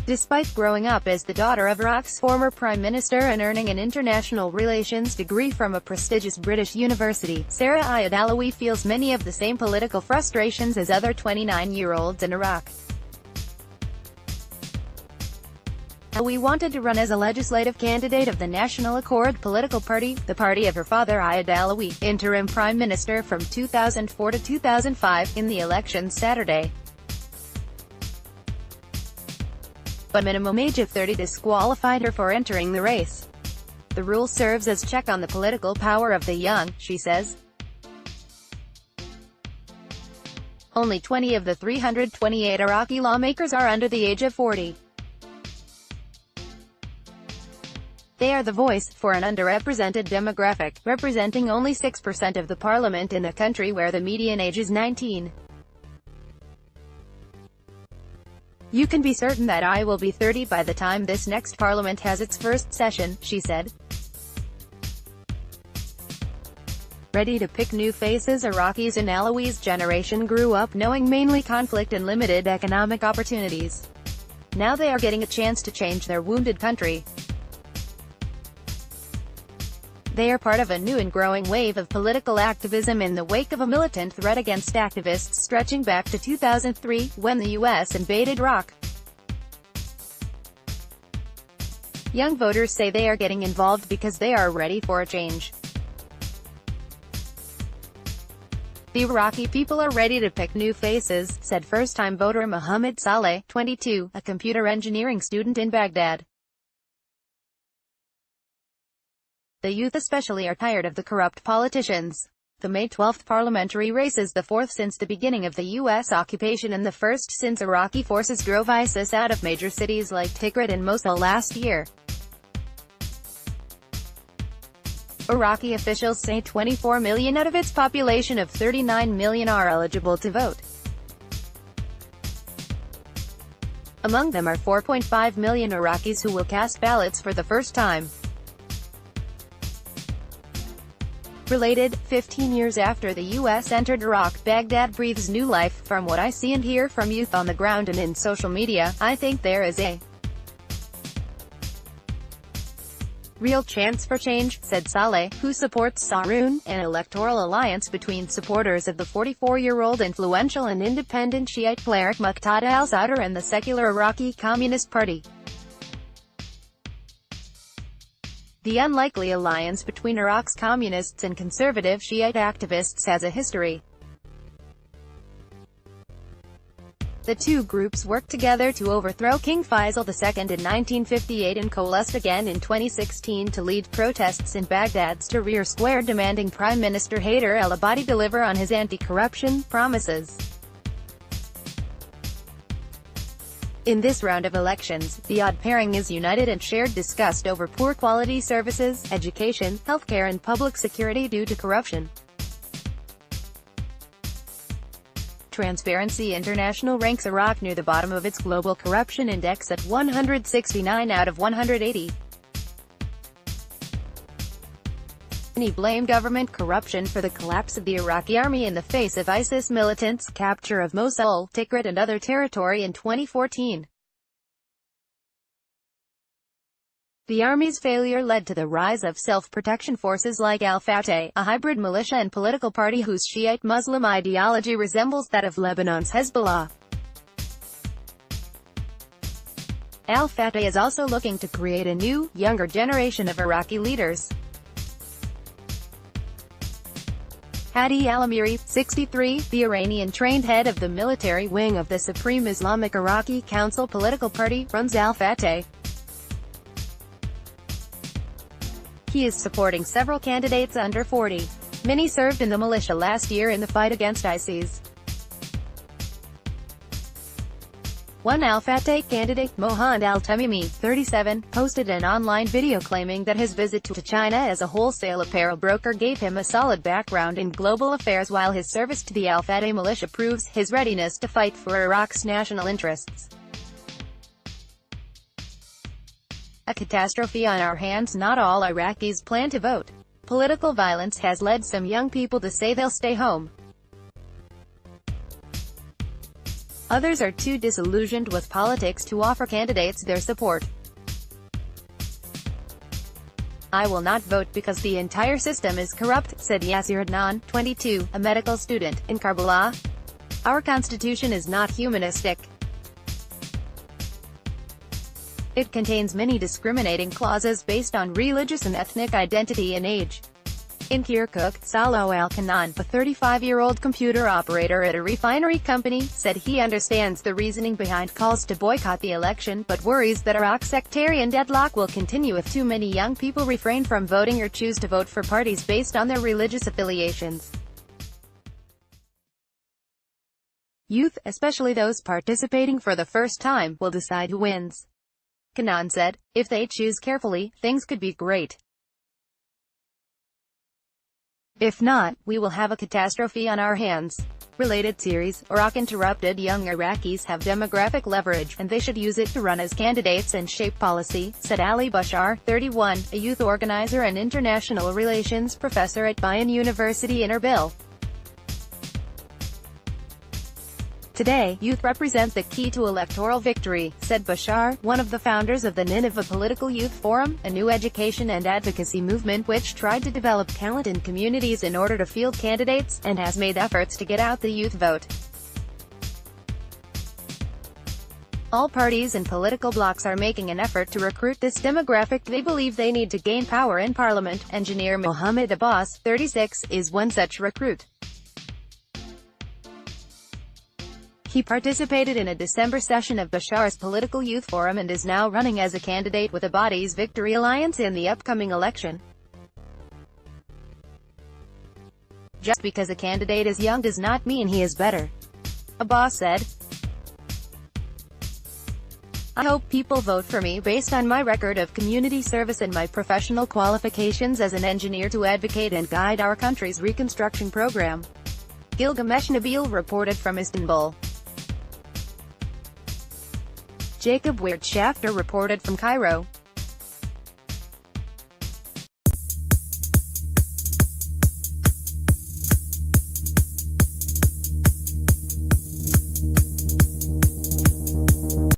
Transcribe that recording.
Despite growing up as the daughter of Iraq's former prime minister and earning an international relations degree from a prestigious British university, Sarah Ayad Allawi feels many of the same political frustrations as other 29-year-olds in Iraq. Allawi wanted to run as a legislative candidate of the National Accord political party, the party of her father Ayad Allawi, interim prime minister from 2004 to 2005, in the elections Saturday. But minimum age of 30 disqualified her for entering the race. The rule serves as check on the political power of the young, she says. Only 20 of the 328 Iraqi lawmakers are under the age of 40. They are the voice for an underrepresented demographic, representing only 6% of the parliament in a country where the median age is 19. You can be certain that I will be 30 by the time this next parliament has its first session, she said. Ready to pick new faces, Iraqis in Allawi's generation grew up knowing mainly conflict and limited economic opportunities. Now they are getting a chance to change their wounded country. They are part of a new and growing wave of political activism in the wake of a militant threat against activists stretching back to 2003, when the U.S. invaded Iraq. Young voters say they are getting involved because they are ready for a change. The Iraqi people are ready to pick new faces, said first-time voter Mohammed Saleh, 22, a computer engineering student in Baghdad. The youth especially are tired of the corrupt politicians. The May 12 parliamentary race is the fourth since the beginning of the U.S. occupation and the first since Iraqi forces drove ISIS out of major cities like Tikrit and Mosul last year. Iraqi officials say 24 million out of its population of 39 million are eligible to vote. Among them are 4.5 million Iraqis who will cast ballots for the first time. Related, 15 years after the U.S. entered Iraq, Baghdad breathes new life. From what I see and hear from youth on the ground and in social media, I think there is a real chance for change, said Saleh, who supports Saroon, an electoral alliance between supporters of the 44-year-old influential and independent Shiite cleric Muqtada al-Sadr and the secular Iraqi Communist Party. The unlikely alliance between Iraq's communists and conservative Shiite activists has a history. The two groups worked together to overthrow King Faisal II in 1958 and coalesced again in 2016 to lead protests in Baghdad's Tahrir Square demanding Prime Minister Haider al-Abadi deliver on his anti-corruption promises. In this round of elections, the odd pairing is united and shared disgust over poor quality services, education, healthcare and public security due to corruption. Transparency International ranks Iraq near the bottom of its global corruption index at 169 out of 180. Many blame government corruption for the collapse of the Iraqi army in the face of ISIS militants' capture of Mosul, Tikrit and other territory in 2014. The army's failure led to the rise of self-protection forces like Al-Fateh, a hybrid militia and political party whose Shiite Muslim ideology resembles that of Lebanon's Hezbollah. Al-Fateh is also looking to create a new, younger generation of Iraqi leaders. Hadi al-Amiri, 63, the Iranian-trained head of the military wing of the Supreme Islamic Iraqi Council political party, runs Al-Fateh. He is supporting several candidates under 40. Many served in the militia last year in the fight against ISIS. One Al-Fateh candidate, Mohand al-Tamimi, 37, posted an online video claiming that his visit to China as a wholesale apparel broker gave him a solid background in global affairs, while his service to the Al-Fateh militia proves his readiness to fight for Iraq's national interests. A catastrophe on our hands. Not all Iraqis plan to vote. Political violence has led some young people to say they'll stay home. Others are too disillusioned with politics to offer candidates their support. "I will not vote because the entire system is corrupt," said Yasir Adnan, 22, a medical student, in Karbala. "Our constitution is not humanistic. It contains many discriminating clauses based on religious and ethnic identity and age." In Kirkuk, Salo Al-Kanan, a 35-year-old computer operator at a refinery company, said he understands the reasoning behind calls to boycott the election, but worries that Iraq's sectarian deadlock will continue if too many young people refrain from voting or choose to vote for parties based on their religious affiliations. "Youth, especially those participating for the first time, will decide who wins," Kanan said. "If they choose carefully, things could be great. If not, we will have a catastrophe on our hands." Related series, Iraq Interrupted. Young Iraqis have demographic leverage, and they should use it to run as candidates and shape policy, said Ali Bashar, 31, a youth organizer and international relations professor at Bayan University in Erbil. "Today, youth represent the key to electoral victory," said Bashar, one of the founders of the Nineveh Political Youth Forum, a new education and advocacy movement which tried to develop talent in communities in order to field candidates, and has made efforts to get out the youth vote. "All parties and political blocs are making an effort to recruit this demographic. They believe they need to gain power in parliament." Engineer Mohammed Abbas, 36, is one such recruit. He participated in a December session of Bashar's Political Youth Forum and is now running as a candidate with the body's Victory Alliance in the upcoming election. "Just because a candidate is young does not mean he is better," Abbas said. "I hope people vote for me based on my record of community service and my professional qualifications as an engineer to advocate and guide our country's reconstruction program." Gilgamesh Nabil reported from Istanbul. Jacob Wirtschafter reported from Cairo.